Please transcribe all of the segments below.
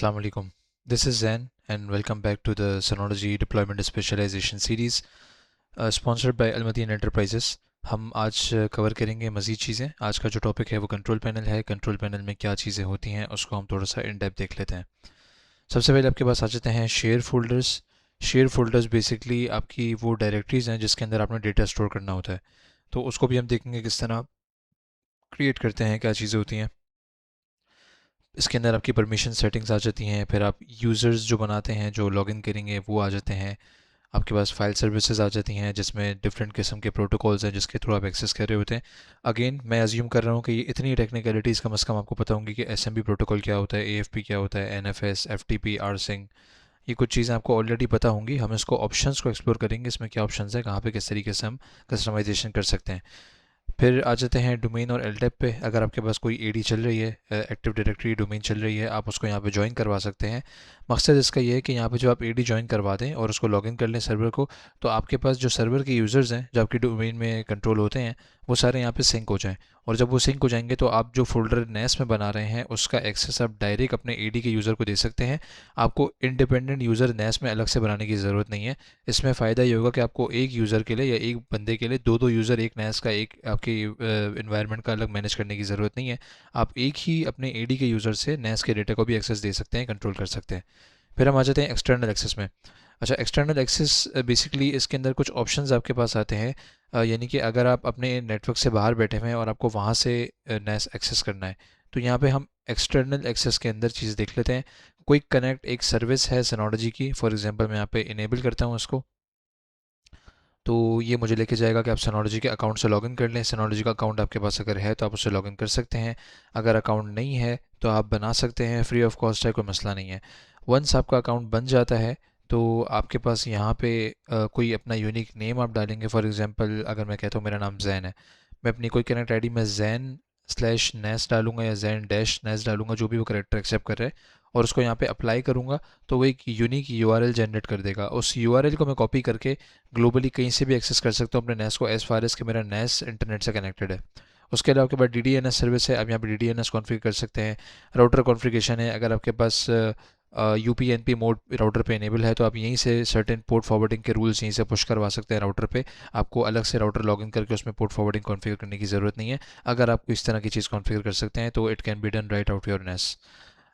Assalamu alaikum. This is Zen and welcome back to the Synology Deployment Specialization Series sponsored by Almadine Enterprises. हम आज cover करेंगे मज़ीद चीज़ें. आज का जो टॉपिक है वो कंट्रोल पैनल है. कंट्रोल पैनल में क्या चीज़ें होती हैं उसको हम थोड़ा सा इन डेप्थ देख लेते हैं. सबसे पहले आपके पास आ जाते हैं share folders. Share folders basically आपकी वो डायरेक्टरीज़ हैं जिसके अंदर आपने डेटा स्टोर करना होता है. तो उसको भी हम देखेंगे किस तरह क्रिएट करते हैं, क्या चीज़ें होती हैं. इसके अंदर आपकी परमिशन सेटिंग्स आ जाती हैं. फिर आप यूज़र्स जो बनाते हैं, जो लॉगिन करेंगे, वो आ जाते हैं. आपके पास फाइल सर्विसेज आ जाती हैं जिसमें डिफरेंट किस्म के प्रोटोकॉल्स हैं जिसके थ्रू आप एक्सेस कर रहे होते हैं. अगेन मैं अज्यूम कर रहा हूँ कि ये इतनी टेक्निकलिटीज़ कम से कम आपको पता होंगी कि एसएमबी प्रोटोकॉल क्या होता है, एएफपी क्या होता है, एनएफएस, एफटीपी, आरसिंग. ये कुछ चीज़ें आपको ऑलरेडी पता होंगी. हम इसको ऑप्शंस को एक्सप्लोर करेंगे, इसमें क्या ऑप्शंस है, कहाँ पे किस तरीके से हम कस्टमाइजेशन कर सकते हैं. फिर आ जाते हैं डोमेन और एलडेप पे. अगर आपके पास कोई एडी चल रही है, एक्टिव डायरेक्टरी डोमेन चल रही है, आप उसको यहाँ पे ज्वाइन करवा सकते हैं. मकसद इसका ये है कि यहाँ पे जो आप एडी ज्वाइन करवा दें और उसको लॉगिन कर लें सर्वर को, तो आपके पास जो सर्वर के यूज़र्स हैं जो आपकी डोमेन में कंट्रोल होते हैं वो सारे यहाँ पे सिंक हो जाएं. और जब वो सिंक हो जाएंगे तो आप जो फोल्डर नेस में बना रहे हैं उसका एक्सेस आप डायरेक्ट अपने एडी के यूज़र को दे सकते हैं. आपको इंडिपेंडेंट यूज़र नेस में अलग से बनाने की ज़रूरत नहीं है. इसमें फ़ायदा ये होगा कि आपको एक यूज़र के लिए या एक बंदे के लिए दो दो यूज़र, एक नेस का, एक आपके इन्वायरमेंट का अलग मैनेज करने की ज़रूरत नहीं है. आप एक ही अपने एडी के यूज़र से नेस के डेटा को भी एक्सेस दे सकते हैं, कंट्रोल कर सकते हैं. फिर हम आ जाते हैं एक्सटर्नल एक्सेस में. अच्छा, एक्सटर्नल एक्सेस बेसिकली इसके अंदर कुछ ऑप्शंस आपके पास आते हैं. यानी कि अगर आप अपने नेटवर्क से बाहर बैठे हुए हैं और आपको वहाँ से नेस एक्सेस करना है, तो यहाँ पे हम एक्सटर्नल एक्सेस के अंदर चीज़ देख लेते हैं. क्विक कनेक्ट एक सर्विस है सिनोलॉजी की. फॉर एग्जांपल मैं यहाँ पे इनेबल करता हूँ इसको. तो ये मुझे लेके जाएगा कि आप सिनोलॉजी के अकाउंट से लॉगिन कर लें. सिनोलॉजी का अकाउंट आपके पास अगर है तो आप उससे लॉगिन कर सकते हैं. अगर अकाउंट नहीं है तो आप बना सकते हैं, फ्री ऑफ कॉस्ट है, कोई मसला नहीं है. वंस आपका अकाउंट बन जाता है तो आपके पास यहाँ पे कोई अपना यूनिक नेम आप डालेंगे. फॉर एग्जांपल अगर मैं कहता हूँ मेरा नाम जैन है, मैं अपनी कोई कनेक्ट आईडी में जैन स्लैश नेस डालूंगा या जैन डैश नेस डालूंगा, जो भी वो करेक्टर एक्सेप्ट कर रहा है, और उसको यहाँ पे अप्लाई करूँगा तो वो एक यूनिक यूआरएल जनरेट कर देगा. उस यूआरएल को मैं कॉपी करके ग्लोबली कहीं से भी एक्सेस कर सकता हूँ अपने नेस को, एज फार एज कि मेरा नेस इंटरनेट से कनेक्टेड है. उसके अलावा आपके पास D D N S service है. आप यहाँ पे D D N S configure कर सकते हैं. राउटर कॉन्फ़िगरेशन है. अगर आपके पास U P N P mode router पे इनेबल है तो आप यहीं से सर्टेन पोर्ट फॉरवर्डिंग के रूल्स यहीं से पुश करवा सकते हैं राउटर पे. आपको अलग से राउटर लॉगिन करके उसमें पोर्ट फॉरवर्डिंग कॉन्फ़िगर करने की ज़रूरत नहीं है. अगर आप इस तरह की चीज़ कॉन्फ़िगर कर सकते हैं तो it can be done right out your ness.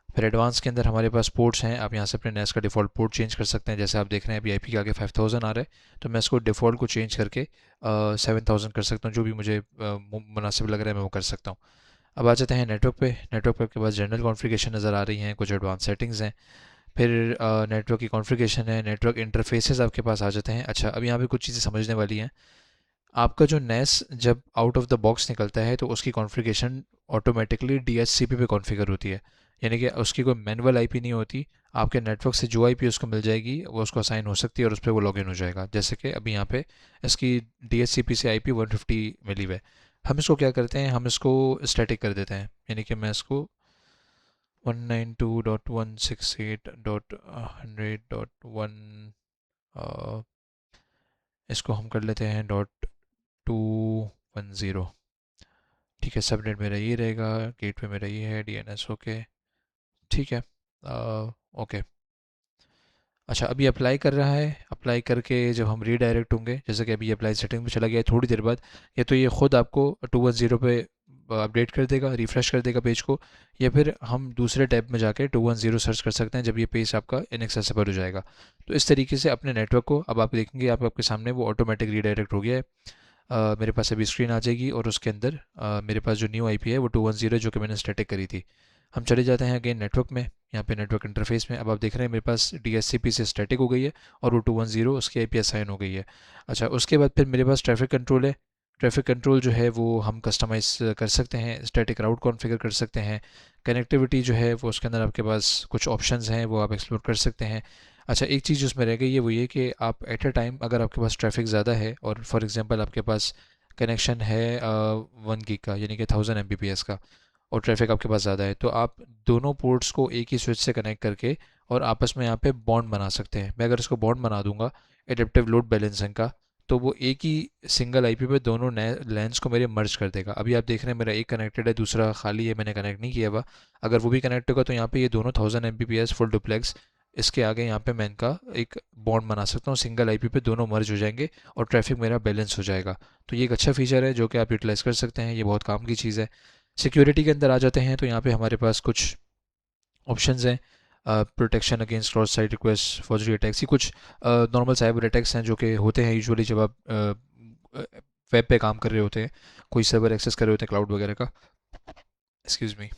फिर एडवांस के अंदर हमारे पास पोर्ट्स हैं. आप यहाँ से अपने नेस का डिफ़ॉल्ट पोर्ट चेंज कर सकते हैं. जैसे आप देख रहे हैं अभी आईपी के आगे 5000 आ रहा है, तो मैं इसको डिफ़ॉल्ट को चेंज करके 7000 कर सकता हूँ. जो भी मुझे मुनासिब लग रहा है मैं वो कर सकता हूँ. अब आ जाते हैं नेटवर्क पे. नेटवर्क पे आपके पास जनरल कॉन्फ़िगरेशन नज़र आ रही हैं, कुछ एडवांस सेटिंग्स हैं. फिर नेटवर्क की कॉन्फ़िगरेशन है, नेटवर्क इंटरफेसेस आपके पास आ जाते हैं. अच्छा, अब यहाँ पे कुछ चीज़ें समझने वाली हैं. आपका जो नेस जब आउट ऑफ द बॉक्स निकलता है तो उसकी कॉन्फ़िगरेशन ऑटोमेटिकली डीएचसीपी पे कॉन्फ़िगर होती है. यानी कि उसकी कोई मैनुअल आईपी नहीं होती. आपके नेटवर्क से जो आईपी उसको मिल जाएगी वो उसको असाइन हो सकती है और उस पर वो लॉगिन हो जाएगा. जैसे कि अभी यहाँ पे इसकी डीएचसीपी से आईपी 150 मिली हुई है. हम इसको क्या करते हैं, हम इसको स्टैटिक कर देते हैं. यानी कि मैं इसको 192.168.100.1 इसको हम कर लेते हैं .210. ठीक है, सबनेट मेरा ये रहेगा, गेटवे मेरा ये है, डीएनएस ओके. ठीक है, ओके. अच्छा, अभी अप्लाई कर रहा है. अप्लाई करके जब हम रीडायरेक्ट होंगे, जैसे कि अभी अप्लाई सेटिंग में चला गया है, थोड़ी देर बाद या तो ये खुद आपको 210 पे अपडेट कर देगा, रिफ़्रेश कर देगा पेज को, या फिर हम दूसरे टैब में जाके 210 सर्च कर सकते हैं जब ये पेज आपका इनएक्सेसिबल हो जाएगा. तो इस तरीके से अपने नेटवर्क को अब आप देखेंगे आपके सामने वो ऑटोमेटिक रीडायरेक्ट हो गया है. मेरे पास अभी स्क्रीन आ जाएगी और उसके अंदर मेरे पास जो न्यू आईपी है वो 210 जो कि मैंने स्टैटिक करी थी. हम चले जाते हैं अगेन नेटवर्क में. यहाँ पे नेटवर्क इंटरफेस में अब आप देख रहे हैं मेरे पास डीएचसीपी से स्टैटिक हो गई है और वो 210 उसकी आईपी असाइन हो गई है. अच्छा, उसके बाद फिर मेरे पास ट्रैफिक कंट्रोल है. ट्रैफिक कंट्रोल जो है वो हम कस्टमाइज़ कर सकते हैं, स्टैटिक राउट कॉन्फ़िगर कर सकते हैं. कनेक्टिविटी जो है वो उसके अंदर आपके पास कुछ ऑप्शंस हैं वो आप एक्सप्लोर कर सकते हैं. अच्छा, एक चीज़ उसमें रह गई है वो ये कि आप एट अ टाइम अगर आपके पास ट्रैफिक ज़्यादा है और फॉर एग्जांपल आपके पास कनेक्शन है 1 गीग का, यानी कि 1000 Mbps का, और ट्रैफिक आपके पास ज़्यादा है, तो आप दोनों पोर्ट्स को एक ही स्विच से कनेक्ट करके और आपस में यहाँ पे बॉन्ड बना सकते हैं. मैं अगर इसको बॉन्ड बना दूंगा एडेप्टिव लोड बैलेंसिंग का, तो वो एक ही सिंगल आईपी पे दोनों नए लैंस को मेरे मर्ज कर देगा। अभी आप देख रहे हैं मेरा एक कनेक्टेड है, दूसरा खाली है, मैंने कनेक्ट नहीं किया हुआ। अगर वो भी कनेक्ट होगा तो यहाँ पे ये दोनों 1000 Mbps फुल डुप्लेक्स, इसके आगे यहाँ पे मैं इनका एक बॉन्ड बना सकता हूँ, सिंगल आईपी पे दोनों मर्ज हो जाएंगे और ट्रैफिक मेरा बैलेंस हो जाएगा। तो ये एक अच्छा फीचर है जो कि आप यूटिलाइज़ कर सकते हैं, ये बहुत काम की चीज़ है। सिक्योरिटी के अंदर आ जाते हैं तो यहाँ पे हमारे पास कुछ ऑप्शंस हैं। Protection against cross site request, forgery attacks, ये कुछ नॉर्मल साइबर अटैक्स हैं जो कि होते हैं यूजुअली जब आप वेब पे काम कर रहे होते हैं, कोई सर्वर एक्सेस कर रहे होते हैं क्लाउड वगैरह का, एक्सक्यूज़ मी।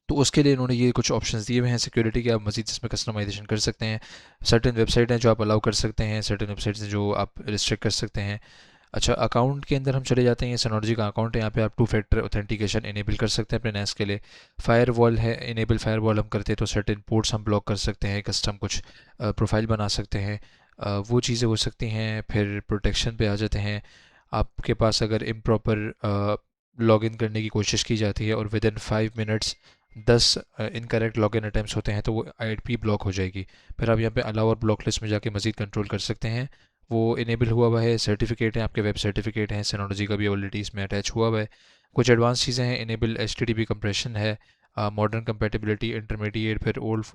तो उसके लिए इन्होंने ये कुछ ऑप्शंस दिए हुए हैं सिक्योरिटी के, आप मजीद इसमें कस्टमाइजेशन कर सकते हैं। सर्टेन वेबसाइट हैं जो आप अलाउ कर सकते हैं, सर्टेन वेबसाइट्स हैं जो आप रिस्ट्रिक्ट कर सकते हैं। अच्छा, अकाउंट के अंदर हम चले जाते हैं, ये सिनर्जी का अकाउंट है, यहाँ पे आप टू फैक्टर ऑथेंटिकेशन इनेबल कर सकते हैं अपने नेस के लिए। फायरवॉल है, इनेबल फायरवॉल हम करते हैं तो सर्टेन पोर्ट्स हम ब्लॉक कर सकते हैं, कस्टम कुछ प्रोफाइल बना सकते हैं, वो चीज़ें हो सकती हैं। फिर प्रोटेक्शन पे आ जाते हैं। आपके पास अगर इम्प्रॉपर लॉगिन करने की कोशिश की जाती है और with in 5 minutes 10 incorrect login attempts होते हैं तो वो आईपी ब्लॉक हो जाएगी। फिर आप यहाँ पे अलाउ और ब्लॉक लिस्ट में जाके मजीद कंट्रोल कर सकते हैं। वो इनेबल हुआ हुआ है, सर्टिफिकेट है, आपके वेब सर्टिफिकेट हैं, सिनोलॉजी का भी ऑलरेडी इसमें अटैच हुआ हुआ है। कुछ एडवांस चीज़ें हैं, इनेबल HTTP कंप्रेशन है, मॉडर्न कंपेटिबिलिटी, इंटरमीडिएट, फिर ओल्ड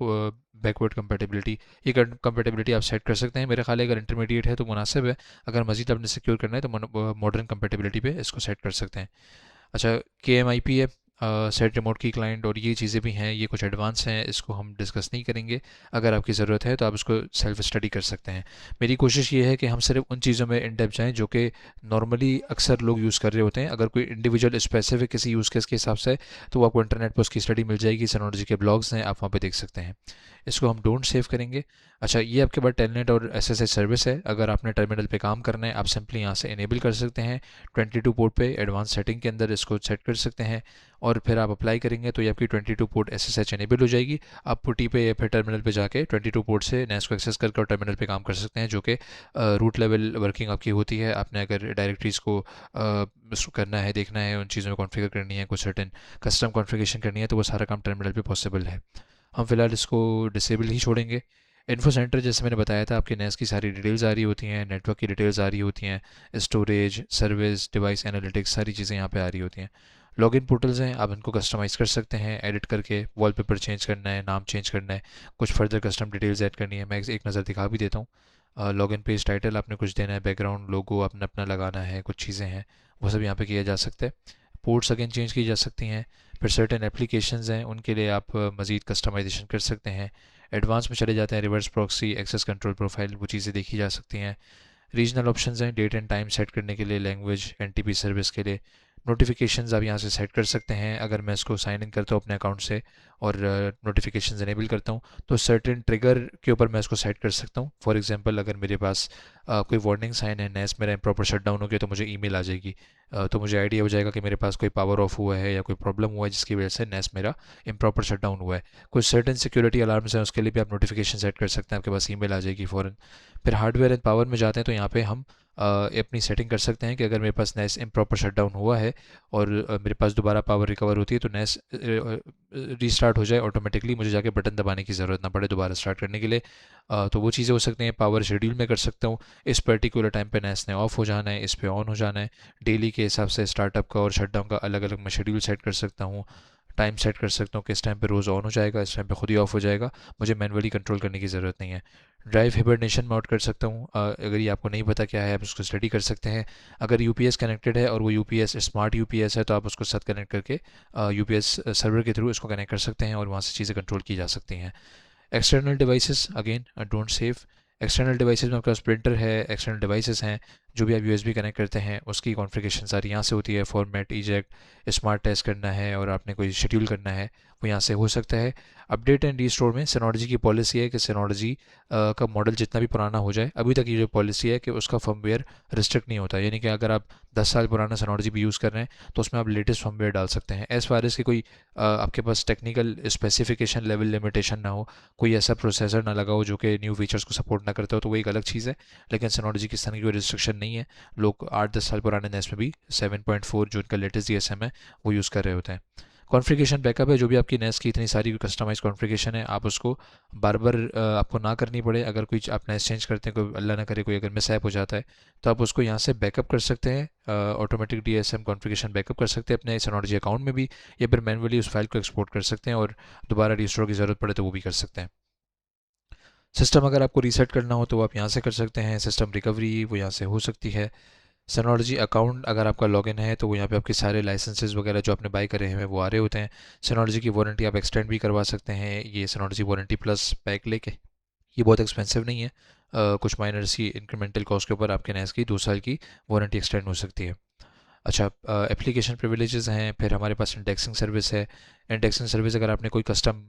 बैकवर्ड कंपेटिबिलिटी। ये कंपेटिबिलिटी आप सेट कर सकते हैं। मेरे ख्याल है अगर इंटरमीडिएट है तो मुनासिब है, अगर मजीद आपने सिक्योर करना है तो मॉडर्न कंपेटिबिलिटी पे इसको सेट कर सकते हैं। अच्छा, KMIP है, सेट रिमोट की क्लाइंट, और ये चीज़ें भी हैं, ये कुछ एडवांस हैं, इसको हम डिस्कस नहीं करेंगे। अगर आपकी ज़रूरत है तो आप इसको सेल्फ स्टडी कर सकते हैं। मेरी कोशिश ये है कि हम सिर्फ उन चीज़ों में इन डेप्थ जाएँ जो कि नॉर्मली अक्सर लोग यूज़ कर रहे होते हैं। अगर कोई इंडिविजुअल स्पेसिफिक किसी यूज़ केस के हिसाब से है तो आपको इंटरनेट पर उसकी स्टडी मिल जाएगी, सिनोलॉजी के ब्लॉग्स हैं, आप वहाँ पे देख सकते हैं। इसको हम डोंट सेव करेंगे। अच्छा, ये आपके पास टेलनेट और SSH सर्विस है। अगर आपने टर्मिनल पे काम करना है, आप सिंपली यहाँ से इनेबल कर सकते हैं। 22 पोर्ट पे एडवांस सेटिंग के अंदर इसको सेट कर सकते हैं और फिर आप अप्लाई करेंगे तो ये आपकी 22 पोर्ट SSH इनेबल हो जाएगी। आप पुटी पे या फिर टर्मिनल पे जाके 22 पोर्ट से नेस को एक्सेस करके और टर्मिनल पे काम कर सकते हैं, जो कि रूट लेवल वर्किंग आपकी होती है। आपने अगर डायरेक्टरीज़ को करना है, देखना है, उन चीज़ों में कॉन्फ़िगर करनी है, कुछ सर्टेन कस्टम कॉन्फ़िगरेशन करनी है, तो वो सारा काम टर्मिनल पे पॉसिबल है। हम फिलहाल इसको डिसेबल ही छोड़ेंगे। इन्फो सेंटर, जैसे मैंने बताया था, आपके नेस की सारी डिटेल्स आ रही होती हैं, नेटवर्क की डिटेल्स आ रही होती हैं, स्टोरेज, सर्विस, डिवाइस एनालिटिक्स, सारी चीज़ें यहाँ पे आ रही होती हैं। लॉगिन पोर्टल्स हैं, आप इनको कस्टमाइज़ कर सकते हैं, एडिट करके वॉलपेपर चेंज करना है, नाम चेंज करना है, कुछ फर्दर कस्टम डिटेल्स ऐड करनी है। मैं एक नज़र दिखा भी देता हूँ। लॉगिन पेज टाइटल आपने कुछ देना है, बैकग्राउंड लोगो अपना अपना लगाना है, कुछ चीज़ें हैं वो सब यहाँ पे किया जा सकता है। पोर्ट्स अगेन चेंज की जा सकती हैं। फिर सर्टेन एप्लीकेशंस हैं, उनके लिए आप मज़ीद कस्टमाइजेशन कर सकते हैं। एडवांस में चले जाते हैं, reverse proxy, access control profile, वो चीज़ें देखी जा सकती हैं। रीजनल ऑप्शंस हैं, डेट एंड टाइम सेट करने के लिए, लैंग्वेज, NTP सर्विस के लिए। नोटिफिकेशंस आप यहाँ से सेट कर सकते हैं। अगर मैं इसको साइन इन करता हूँ अपने अकाउंट से और नोटिफिकेशंस इनेबल करता हूँ तो सर्टेन ट्रिगर के ऊपर मैं इसको सेट कर सकता हूँ। फॉर एग्जांपल, अगर मेरे पास कोई वार्निंग साइन है, नेस मेरा इम्प्रॉपर शट डाउन हो गया, तो मुझे ईमेल आ जाएगी। तो मुझे आइडिया हो जाएगा कि मेरे पास कोई पावर ऑफ हुआ है या कोई प्रॉब्लम हुआ है जिसकी वजह से नेस मेरा इम्प्रॉपर शट डाउन हुआ है। कुछ सर्टेन सिक्योरिटी अलार्म्स हैं, उसके लिए भी आप नोटिफिकेशन सेट कर सकते हैं, आपके पास ईमेल आ जाएगी फ़ौरन। फिर हार्डवेयर एंड पावर में जाते हैं तो यहाँ पे हम अपनी सेटिंग कर सकते हैं कि अगर मेरे पास नेस इम्प्रॉपर शटडाउन हुआ है और मेरे पास दोबारा पावर रिकवर होती है तो नेस रीस्टार्ट हो जाए ऑटोमेटिकली, मुझे जाके बटन दबाने की ज़रूरत ना पड़े दोबारा स्टार्ट करने के लिए। तो वो चीज़ें हो सकती हैं। पावर शेड्यूल में कर सकता हूँ, इस पर्टिकुलर टाइम पे नेस ने ऑफ हो जाना है, इस पे ऑन हो जाना है। डेली के हिसाब से स्टार्टअप का और शटडाउन का अलग अलग मैं शेड्यूल सेट कर सकता हूँ। टाइम सेट कर सकता हूँ कि इस टाइम पे रोज़ ऑन हो जाएगा, इस टाइम पे खुद ही ऑफ हो जाएगा, मुझे मैनुअली कंट्रोल करने की ज़रूरत नहीं है। ड्राइव हिबरनेशन मोड कर सकता हूँ। अगर ये आपको नहीं पता क्या है, आप उसको स्टडी कर सकते हैं। अगर UPS कनेक्टेड है और वो UPS स्मार्ट UPS है तो आप उसको साथ कनेक्ट करके UPS सर्वर के थ्रू इसको कनेक्ट कर सकते हैं और वहाँ से चीज़ें कंट्रोल की जा सकती हैं। External devices again don't save. External devices में आपके पास प्रिंटर है, एक्सटर्नल डिवाइसेस हैं, जो भी आप USB कनेक्ट करते हैं उसकी कॉन्फ़िगरेशन सारी यहाँ से होती है। फॉर्मेट, इजेक्ट, स्मार्ट टेस्ट करना है और आपने कोई शेड्यूल करना है वो यहाँ से हो सकता है। अपडेट एंड रीस्टोर में सिनोलॉजी की पॉलिसी है कि सिनोलॉजी का मॉडल जितना भी पुराना हो जाए, अभी तक ये जो पॉलिसी है कि उसका फर्मवेयर रिस्ट्रिक्ट नहीं होता, यानी कि अगर आप 10 साल पुराना सिनोलॉजी भी यूज़ कर रहे हैं तो उसमें आप लेटेस्ट फर्मवेयर डाल सकते हैं। एज़ फार एज़ की कोई आपके पास टेक्निकल स्पेसिफिकेशन लेवल लिमिटेशन ना हो, कोई ऐसा प्रोसेसर ना लगा हो जो कि न्यू फीचर्स को सपोर्ट ना करता हो, तो वो एक अलग चीज़ है। लेकिन सिनोलॉजी की इस तरह की कोई रिस्ट्रिक्शन नहीं है। लोग 8-10 साल पुराने नेस में भी 7.4 जो उनका लेटेस्ट DSM है वो यूज़ कर रहे होते हैं। कॉन्फ़िगरेशन बैकअप है, जो भी आपकी नेस की इतनी सारी कस्टमाइज़ कॉन्फ़िगरेशन है, आप उसको बार बार आपको ना करनी पड़े। अगर कोई आप नेस चेंज करते हैं, कोई अल्लाह ना करे कोई अगर मिसहैप हो जाता है, तो आप उसको यहाँ से बैकअप कर सकते हैं। ऑटोमेटिक DSM कॉन्फ़िगरेशन बैकअप कर सकते हैं अपने Synology अकाउंट में भी, या फिर मैनुअली उस फाइल को एक्सपोर्ट कर सकते हैं और दोबारा रिस्टोर की ज़रूरत पड़े तो वो भी कर सकते हैं। सिस्टम अगर आपको रीसेट करना हो तो आप यहाँ से कर सकते हैं। सिस्टम रिकवरी वो यहाँ से हो सकती है। Synology अकाउंट अगर आपका लॉगिन है तो वो यहाँ पे आपके सारे लाइसेंसेस वगैरह जो आपने बाय करे हैं वो आ रहे होते हैं। Synology की वारंटी आप एक्सटेंड भी करवा सकते हैं, ये Synology वारंटी प्लस पैक लेके। ये बहुत एक्सपेंसिव नहीं है, कुछ माइनर सी इंक्रीमेंटल कॉस्ट के ऊपर आपके NAS की 2 साल की वारंटी एक्सटेंड हो सकती है। अच्छा, एप्लीकेशन प्रिविलेजेस हैं, फिर हमारे पास इंडेक्सिंग सर्विस है। इंडेक्सिंग सर्विस अगर आपने कोई कस्टम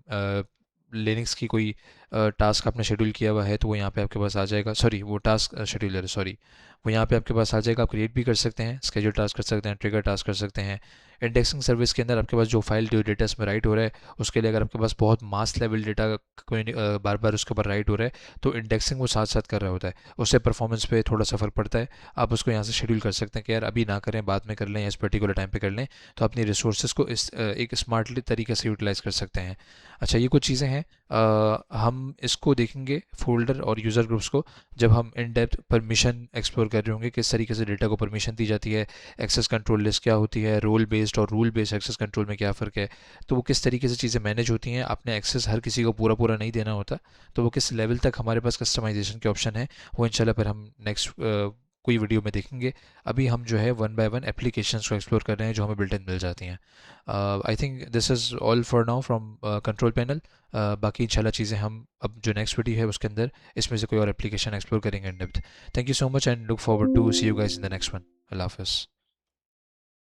लिनक्स की कोई टास्क आपने शेड्यूल किया हुआ है तो वो यहाँ पे आपके पास आ जाएगा। सॉरी, वो टास्क शेड्यूलर, सॉरी, वो यहाँ पे आपके पास आ जाएगा। आप क्रिएट भी कर सकते हैं, स्केड्यूल टास्क कर सकते हैं, ट्रिगर टास्क कर सकते हैं। इंडेक्सिंग सर्विस के अंदर आपके पास जो फाइल जो डेटा में राइट हो रहा है, उसके लिए अगर आपके पास बहुत मास लेवल डेटा कोई बार बार उसके ऊपर राइट हो रहा है तो इंडेक्सिंग वो साथ साथ कर रहा होता है, उससे परफॉर्मेंस पे थोड़ा सा फ़र्क पड़ता है। आप उसको यहाँ से शेड्यूल कर सकते हैं कि यार अभी ना करें, बाद में कर लें, या इस पर्टिकुलर टाइम पे कर लें, तो अपनी रिसोर्सेज को इस एक स्मार्टली तरीके से यूटिलाइज़ कर सकते हैं। अच्छा, ये कुछ चीज़ें हैं, हम इसको देखेंगे फोल्डर और यूज़र ग्रुप्स को जब हम इन डेप्थ परमिशन एक्सप्लोर कर रहे होंगे, किस तरीके से डेटा को परमिशन दी जाती है, एक्सेस कंट्रोल लिस्ट क्या होती है, रोल बेस्ड और रूल बेस्ड एक्सेस कंट्रोल में क्या फ़र्क है, तो वो किस तरीके से चीज़ें मैनेज होती हैं। आपने एक्सेस हर किसी को पूरा पूरा नहीं देना होता, तो वो किस लेवल तक हमारे पास कस्टमाइजेशन के ऑप्शन है, वो इंशाल्लाह फिर हम नेक्स्ट कोई वीडियो में देखेंगे। अभी हम जो है वन बाय वन एप्लीकेशंस को एक्सप्लोर कर रहे हैं जो हमें बिल्ट इन मिल जाती हैं। I think this is all for now from control panel. बाकी इंशाल्लाह चीज़ें हम अब जो नेक्स्ट वीडियो है उसके अंदर इसमें से कोई और एप्लीकेशन एक्सप्लोर करेंगे in depth. Thank you so much and look forward to see you guys in the next one. अल्लाह हाफ़िज़।